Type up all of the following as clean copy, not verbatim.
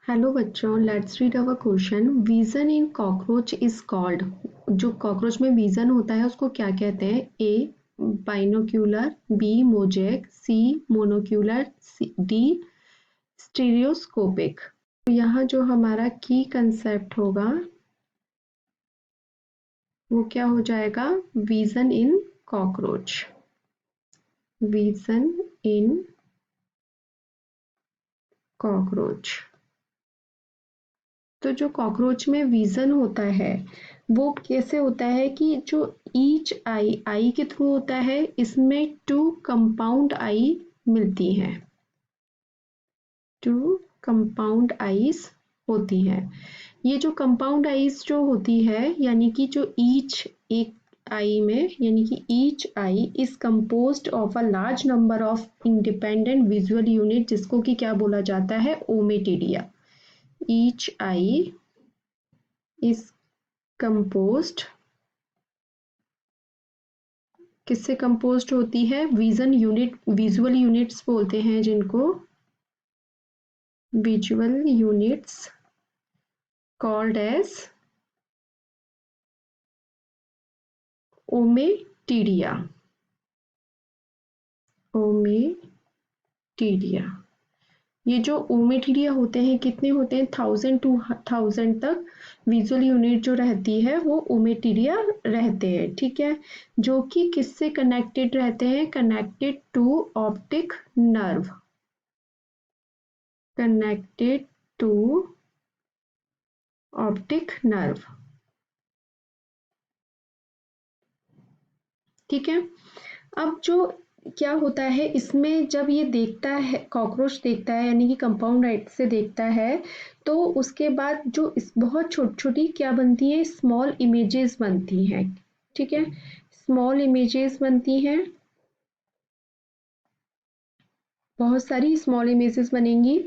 Hello बच्चों, let's read our question. Vision in cockroach is called. जो cockroach में vision होता है उसको क्या कहते हैं? ए बाइनोक्यूलर, बी मोजेक, सी मोनोक्यूलर, डी स्टीरियोस्कोपिक। तो यहाँ जो हमारा की कंसेप्ट होगा वो क्या हो जाएगा? Vision in cockroach. Vision in cockroach. तो जो कॉकरोच में विजन होता है वो कैसे होता है कि जो ईच आई के थ्रू होता है, इसमें टू कंपाउंड आई मिलती हैं, टू कंपाउंड आईज होती हैं। ये जो कंपाउंड आईज जो होती है यानी कि जो ईच एक आई में, यानी कि each eye is composed of a large number of independent visual unit, जिसको कि क्या बोला जाता है? Ommatidia. Each eye is composed, किससे कंपोज्ड होती है? विजन यूनिट, विजुअल यूनिट्स बोलते हैं जिनको, visual units called as ommatidia. Ommatidia. ये जो ओमेटिडिया होते हैं कितने होते हैं? 1000 to 1000 तक विजुअल यूनिट जो रहती है वो ओमेटिडिया रहते हैं, ठीक है। जो कि किससे कनेक्टेड रहते हैं? Connected to optic nerve, connected to optic nerve, ठीक है। अब जो क्या होता है इसमें, जब ये देखता है, कॉकरोच देखता है यानी कि कंपाउंड लाइट से देखता है, तो उसके बाद जो इस बहुत छोटी छोटी क्या बनती है? स्मॉल इमेजेस बनती हैं, ठीक है। स्मॉल इमेजेस बनती हैं, बहुत सारी स्मॉल इमेजेस बनेंगी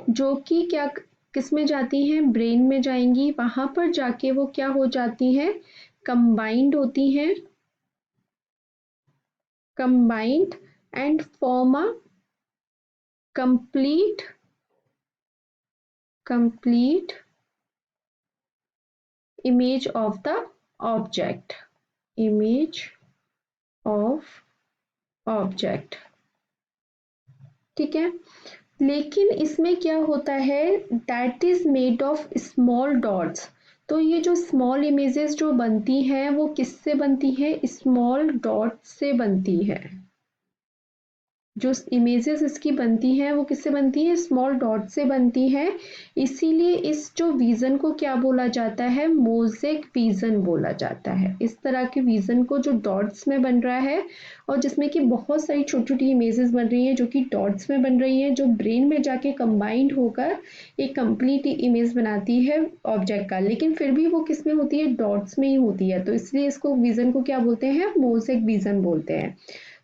जो कि क्या किस में जाती हैं? ब्रेन में जाएंगी। वहां पर जाके वो क्या हो जाती हैं? कंबाइंड होती हैं, combined and form a complete image of the object, image of object, ठीक है। लेकिन इसमें क्या होता है? That is made of small dots. तो ये जो स्मॉल इमेजेस जो बनती हैं वो किससे बनती है? स्मॉल डॉट्स से बनती है। जो इमेजेस इसकी बनती हैं वो किससे बनती है? स्मॉल डॉट से बनती है। इसीलिए इस जो विजन को क्या बोला जाता है? मोज़ेक विजन बोला जाता है। इस तरह के विजन को जो डॉट्स में बन रहा है और जिसमें कि बहुत सारी छोटी छोटी इमेजेस बन रही हैं जो कि डॉट्स में बन रही हैं, जो ब्रेन में जाके कंबाइंड होकर एक कंप्लीट इमेज बनाती है ऑब्जेक्ट का, लेकिन फिर भी वो किस में होती है? डॉट्स में ही होती है। तो इसलिए इसको विजन को क्या बोलते हैं? मोज़ेक विजन बोलते हैं।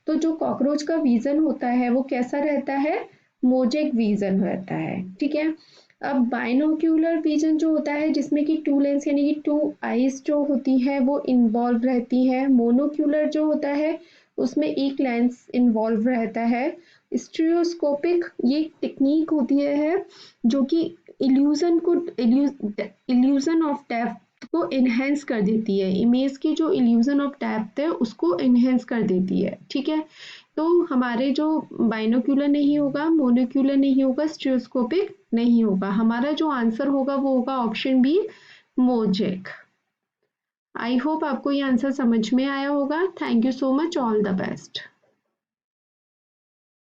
तो जो कॉकरोच का विजन होता है वो कैसा रहता है? मोजेक विजन रहता है, ठीक है। अब बाइनोक्यूलर विजन जो होता है जिसमें कि टू लेंस यानी कि टू आईज जो होती हैं वो इन्वॉल्व रहती हैं। मोनोक्यूलर जो होता है उसमें एक लेंस इन्वॉल्व रहता है। स्टीरियोस्कोपिक ये टेक्निक होती है जो कि इल्यूजन ऑफ डेप्थ को इनहेंस कर देती है। इमेज की जो इल्यूजन ऑफ डेप्थ है उसको इनहेंस कर देती है, ठीक है। तो हमारे जो बाइनोक्यूलर नहीं होगा, मोनोक्यूलर नहीं होगा, स्टीरियोस्कोपिक नहीं होगा। हमारा जो आंसर होगा वो होगा option b, mosaic. I hope आपको ये आंसर समझ में आया होगा। Thank you so much, all the best.